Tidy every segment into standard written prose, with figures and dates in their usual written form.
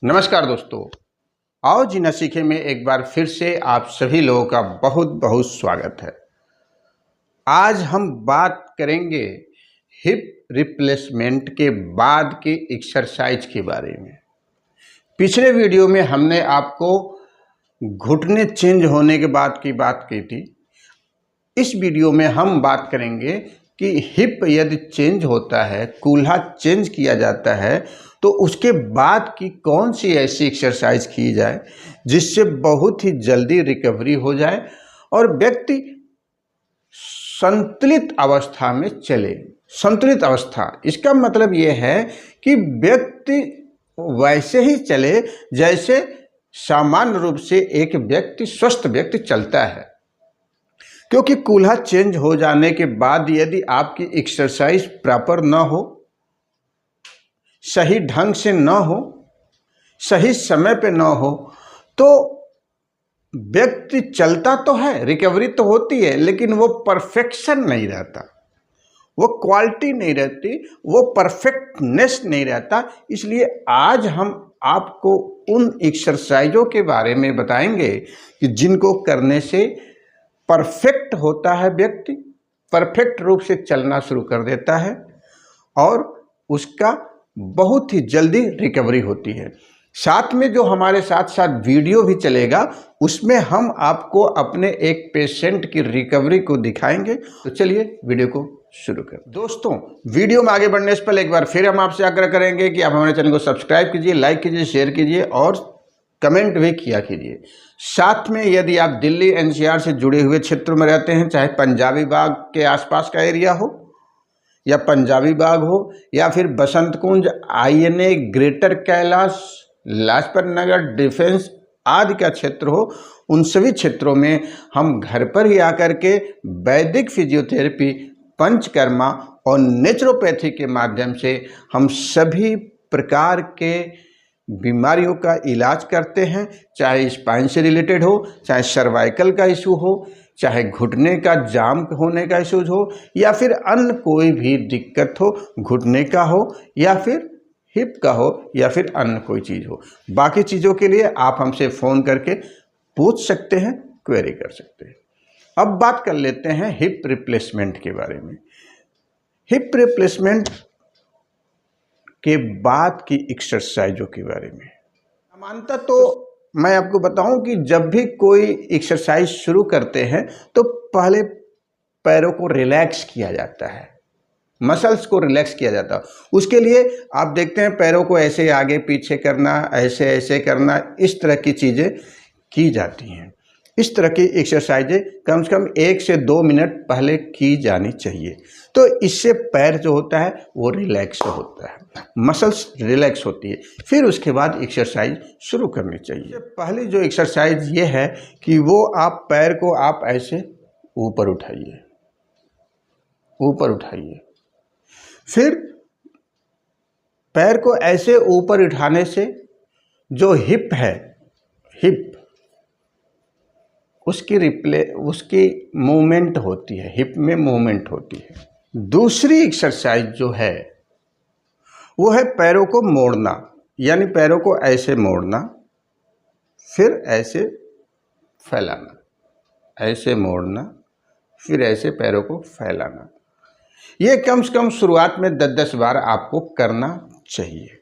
नमस्कार दोस्तों, आओ जी न सीखे में एक बार फिर से आप सभी लोगों का बहुत बहुत स्वागत है। आज हम बात करेंगे हिप रिप्लेसमेंट के बाद की एक्सरसाइज के बारे में। पिछले वीडियो में हमने आपको घुटने चेंज होने के बाद की बात की थी। इस वीडियो में हम बात करेंगे कि हिप यदि चेंज होता है, कूल्हा चेंज किया जाता है, तो उसके बाद की कौन सी ऐसी एक्सरसाइज की जाए जिससे बहुत ही जल्दी रिकवरी हो जाए और व्यक्ति संतुलित अवस्था में चले। संतुलित अवस्था, इसका मतलब ये है कि व्यक्ति वैसे ही चले जैसे सामान्य रूप से एक व्यक्ति, स्वस्थ व्यक्ति चलता है। क्योंकि कूल्हा चेंज हो जाने के बाद यदि आपकी एक्सरसाइज प्रॉपर न हो, सही ढंग से न हो, सही समय पे न हो, तो व्यक्ति चलता तो है, रिकवरी तो होती है, लेकिन वो परफेक्शन नहीं रहता, वो क्वालिटी नहीं रहती, वो परफेक्टनेस नहीं रहता। इसलिए आज हम आपको उन एक्सरसाइजों के बारे में बताएंगे कि जिनको करने से परफेक्ट होता है, व्यक्ति परफेक्ट रूप से चलना शुरू कर देता है और उसका बहुत ही जल्दी रिकवरी होती है। साथ में जो हमारे साथ साथ वीडियो भी चलेगा, उसमें हम आपको अपने एक पेशेंट की रिकवरी को दिखाएंगे। तो चलिए वीडियो को शुरू करें। दोस्तों, वीडियो में आगे बढ़ने से पहले एक बार फिर हम आपसे आग्रह करेंगे कि आप हमारे चैनल को सब्सक्राइब कीजिए, लाइक कीजिए, शेयर कीजिए और कमेंट भी किया कीजिए। साथ में यदि आप दिल्ली एनसीआर से जुड़े हुए क्षेत्रों में रहते हैं, चाहे पंजाबी बाग के आसपास का एरिया हो या पंजाबी बाग हो या फिर बसंत कुंज, INA, greater Kailash, Lajpat Nagar, defence आदि का क्षेत्र हो, उन सभी क्षेत्रों में हम घर पर ही आकर के वैदिक फिजियोथेरेपी, पंचकर्मा और नेचुरोपैथी के माध्यम से हम सभी प्रकार के बीमारियों का इलाज करते हैं। चाहे स्पाइन से रिलेटेड हो, चाहे सर्वाइकल का इशू हो, चाहे घुटने का जाम होने का इशू हो, या फिर अन्य कोई भी दिक्कत हो, घुटने का हो या फिर हिप का हो या फिर अन्य कोई चीज़ हो। बाकी चीज़ों के लिए आप हमसे फ़ोन करके पूछ सकते हैं, क्वेरी कर सकते हैं। अब बात कर लेते हैं हिप रिप्लेसमेंट के बारे में। हिप रिप्लेसमेंट के बाद की एक्सरसाइजों के बारे में सामान्यतः तो मैं आपको बताऊं कि जब भी कोई एक्सरसाइज शुरू करते हैं तो पहले पैरों को रिलैक्स किया जाता है, मसल्स को रिलैक्स किया जाता है। उसके लिए आप देखते हैं पैरों को ऐसे आगे पीछे करना, ऐसे ऐसे करना, इस तरह की चीज़ें की जाती हैं। इस तरह की एक्सरसाइजें कम से कम 1 से 2 मिनट पहले की जानी चाहिए। तो इससे पैर जो होता है वो रिलैक्स होता है, मसल्स रिलैक्स होती है। फिर उसके बाद एक्सरसाइज शुरू करनी चाहिए। पहली जो एक्सरसाइज ये है कि वो आप पैर को आप ऐसे ऊपर उठाइए, ऊपर उठाइए। फिर पैर को ऐसे ऊपर उठाने से जो हिप है, हिप उसकी मूवमेंट होती है, हिप में मूवमेंट होती है। दूसरी एक्सरसाइज जो है वो है पैरों को मोड़ना, यानी पैरों को ऐसे मोड़ना, फिर ऐसे फैलाना, ऐसे मोड़ना, फिर ऐसे पैरों को फैलाना। ये कम से कम शुरुआत में 10-10 बार आपको करना चाहिए।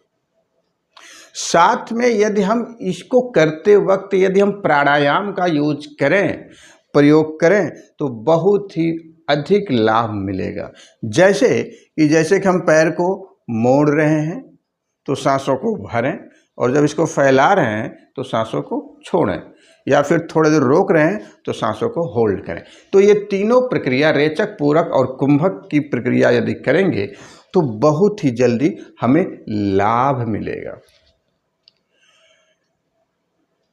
साथ में यदि हम इसको करते वक्त यदि हम प्राणायाम का यूज करें, प्रयोग करें, तो बहुत ही अधिक लाभ मिलेगा। जैसे कि हम पैर को मोड़ रहे हैं तो सांसों को भरें, और जब इसको फैला रहे हैं तो सांसों को छोड़ें, या फिर थोड़ी देर रोक रहे हैं तो सांसों को होल्ड करें। तो ये तीनों प्रक्रिया, रेचक, पूरक और कुंभक की प्रक्रिया यदि करेंगे तो बहुत ही जल्दी हमें लाभ मिलेगा।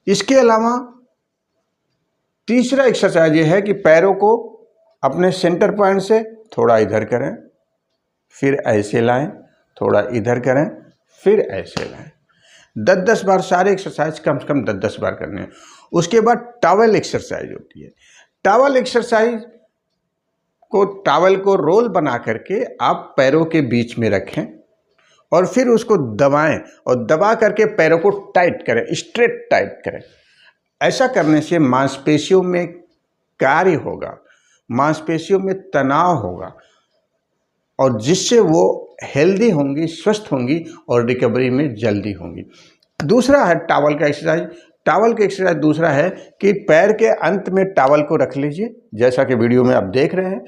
इसके अलावा तीसरा एक्सरसाइज ये है कि पैरों को अपने सेंटर पॉइंट से थोड़ा इधर करें, फिर ऐसे लाएं, थोड़ा इधर करें, फिर ऐसे लाएं। 10-10 बार सारे एक्सरसाइज कम से कम 10-10 बार करने हैं। उसके बाद टॉवल एक्सरसाइज होती है। टॉवल एक्सरसाइज को, टॉवल को रोल बना करके आप पैरों के बीच में रखें और फिर उसको दबाएं और दबा करके पैरों को टाइट करें, स्ट्रेट टाइट करें। ऐसा करने से मांसपेशियों में कार्य होगा, मांसपेशियों में तनाव होगा और जिससे वो हेल्दी होंगी, स्वस्थ होंगी और रिकवरी में जल्दी होंगी। दूसरा है टॉवल का एक्सरसाइज। टॉवल का एक्सरसाइज दूसरा है कि पैर के अंत में टॉवल को रख लीजिए, जैसा कि वीडियो में आप देख रहे हैं,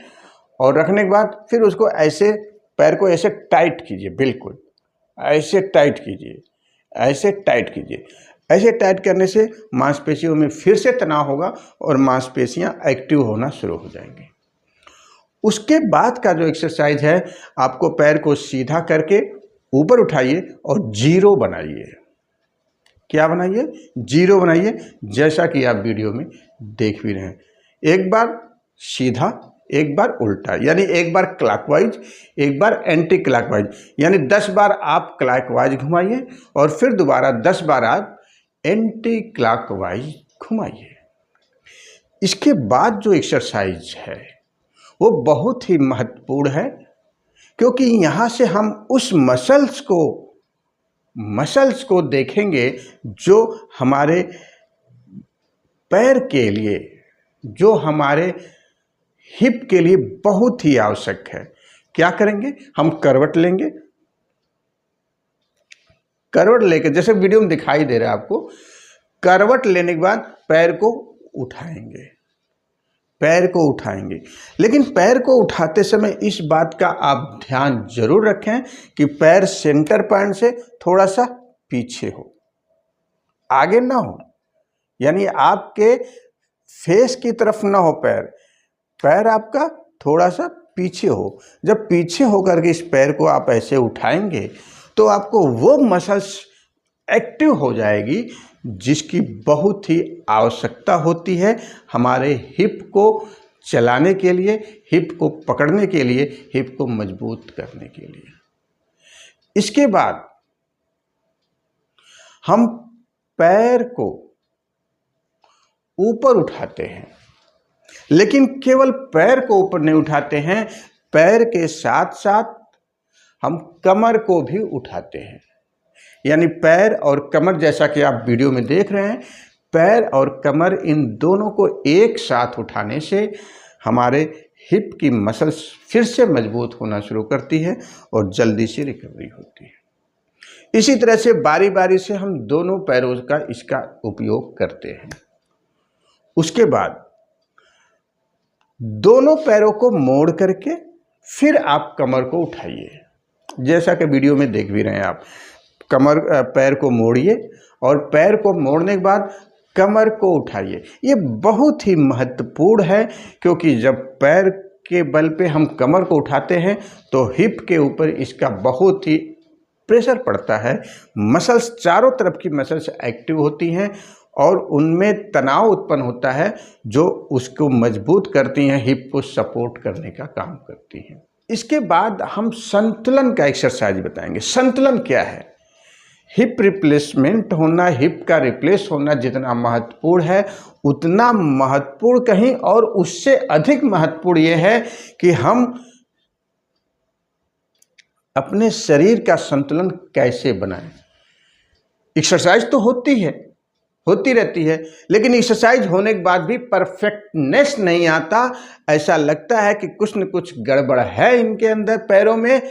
और रखने के बाद फिर उसको ऐसे पैर को ऐसे टाइट कीजिए, बिल्कुल ऐसे टाइट कीजिए, ऐसे टाइट कीजिए। ऐसे टाइट करने से मांसपेशियों में फिर से तनाव होगा और मांसपेशियां एक्टिव होना शुरू हो जाएंगी। उसके बाद का जो एक्सरसाइज है, आपको पैर को सीधा करके ऊपर उठाइए और जीरो बनाइए। क्या बनाइए? जीरो बनाइए, जैसा कि आप वीडियो में देख भी रहे हैं। एक बार सीधा, एक बार उल्टा, यानी एक बार क्लॉकवाइज, एक बार एंटी क्लॉकवाइज, यानी 10 बार आप क्लॉकवाइज घुमाइए और फिर दोबारा 10 बार आप एंटी क्लॉकवाइज घुमाइए। इसके बाद जो एक्सरसाइज है वो बहुत ही महत्वपूर्ण है, क्योंकि यहाँ से हम उस मसल्स को देखेंगे जो हमारे पैर के लिए, जो हमारे हिप के लिए बहुत ही आवश्यक है। क्या करेंगे? हम करवट लेंगे, करवट लेकर, जैसे वीडियो में दिखाई दे रहा है आपको, करवट लेने के बाद पैर को उठाएंगे, पैर को उठाएंगे। लेकिन पैर को उठाते समय इस बात का आप ध्यान जरूर रखें कि पैर सेंटर पॉइंट से थोड़ा सा पीछे हो, आगे ना हो, यानी आपके फेस की तरफ ना हो पैर आपका थोड़ा सा पीछे हो। जब पीछे होकर के इस पैर को आप ऐसे उठाएंगे तो आपको वो मसल्स एक्टिव हो जाएगी जिसकी बहुत ही आवश्यकता होती है हमारे हिप को चलाने के लिए, हिप को पकड़ने के लिए, हिप को मजबूत करने के लिए। इसके बाद हम पैर को ऊपर उठाते हैं, लेकिन केवल पैर को ऊपर नहीं उठाते हैं, पैर के साथ साथ हम कमर को भी उठाते हैं। यानी पैर और कमर, जैसा कि आप वीडियो में देख रहे हैं, पैर और कमर, इन दोनों को एक साथ उठाने से हमारे हिप की मसल्स फिर से मजबूत होना शुरू करती है और जल्दी से रिकवरी होती है। इसी तरह से बारी बारी से हम दोनों पैरों का इसका उपयोग करते हैं। उसके बाद दोनों पैरों को मोड़ करके फिर आप कमर को उठाइए, जैसा कि वीडियो में देख भी रहे हैं आप। पैर को मोड़िए और पैर को मोड़ने के बाद कमर को उठाइए। ये बहुत ही महत्वपूर्ण है, क्योंकि जब पैर के बल पे हम कमर को उठाते हैं तो हिप के ऊपर इसका बहुत ही प्रेशर पड़ता है। मसल्स, चारों तरफ की मसल्स एक्टिव होती हैं और उनमें तनाव उत्पन्न होता है जो उसको मजबूत करती हैं, हिप को सपोर्ट करने का काम करती हैं। इसके बाद हम संतुलन का एक्सरसाइज बताएंगे। संतुलन क्या है? हिप रिप्लेसमेंट होना, हिप का रिप्लेस होना जितना महत्वपूर्ण है, उतना महत्वपूर्ण कहीं और उससे अधिक महत्वपूर्ण ये है कि हम अपने शरीर का संतुलन कैसे बनाएं। एक्सरसाइज तो होती रहती है, लेकिन एक्सरसाइज होने के बाद भी परफेक्टनेस नहीं आता। ऐसा लगता है कि कुछ न कुछ गड़बड़ है इनके अंदर, पैरों में।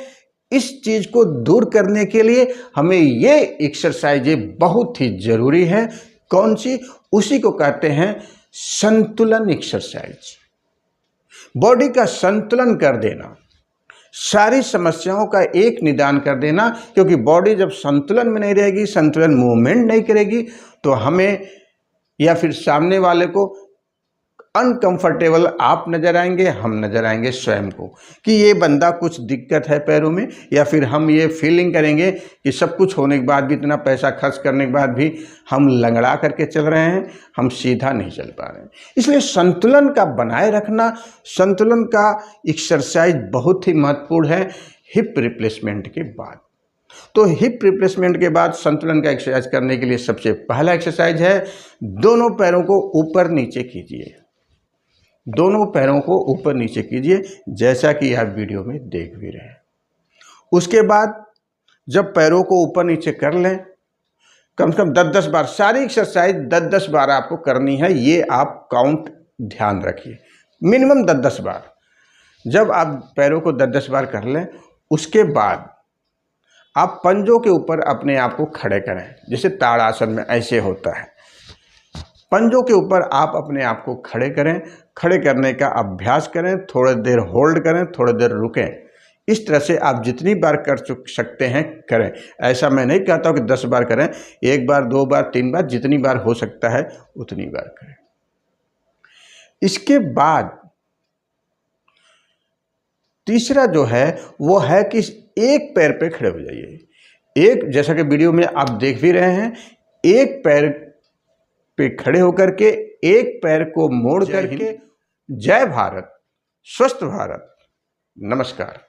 इस चीज को दूर करने के लिए हमें ये एक्सरसाइज बहुत ही जरूरी है। कौन सी? उसी को कहते हैं संतुलन एक्सरसाइज। बॉडी का संतुलन कर देना, सारी समस्याओं का एक निदान कर देना। क्योंकि बॉडी जब संतुलन में नहीं रहेगी, संतुलन मूवमेंट नहीं करेगी, तो हमें या फिर सामने वाले को अनकंफर्टेबल आप नजर आएंगे, हम नजर आएंगे स्वयं को कि ये बंदा कुछ दिक्कत है पैरों में, या फिर हम ये फीलिंग करेंगे कि सब कुछ होने के बाद भी, इतना पैसा खर्च करने के बाद भी हम लंगड़ा करके चल रहे हैं, हम सीधा नहीं चल पा रहे हैं। इसलिए संतुलन का बनाए रखना, संतुलन का एक्सरसाइज बहुत ही महत्वपूर्ण है हिप रिप्लेसमेंट के बाद। तो हिप रिप्लेसमेंट के बाद संतुलन का एक्सरसाइज करने के लिए सबसे पहला एक्सरसाइज है, दोनों पैरों को ऊपर नीचे कीजिए। दोनों पैरों को ऊपर नीचे कीजिए, जैसा कि आप वीडियो में देख भी रहे हैं। उसके बाद जब पैरों को ऊपर नीचे कर लें, कम से कम 10-10 बार, सारी एक्सरसाइज 10-10 बार आपको करनी है, ये आप काउंट ध्यान रखिए, मिनिमम 10-10 बार। जब आप पैरों को 10-10 बार कर लें, उसके बाद आप पंजों के ऊपर अपने आप को खड़े करें, जैसे ताड़ासन में ऐसे होता है। पंजों के ऊपर आप अपने आप को खड़े करें, खड़े करने का अभ्यास करें, थोड़ी देर होल्ड करें, थोड़ी देर रुकें। इस तरह से आप जितनी बार कर सकते हैं करें। ऐसा मैं नहीं कहता हूँ कि 10 बार करें, 1 बार 2 बार 3 बार, जितनी बार हो सकता है उतनी बार करें। इसके बाद तीसरा जो है वो है कि एक पैर पे खड़े हो जाइए। एक, जैसा कि वीडियो में आप देख भी रहे हैं, एक पैर पे खड़े होकर के एक पैर को मोड़ करके, जय भारत, स्वस्थ भारत, नमस्कार।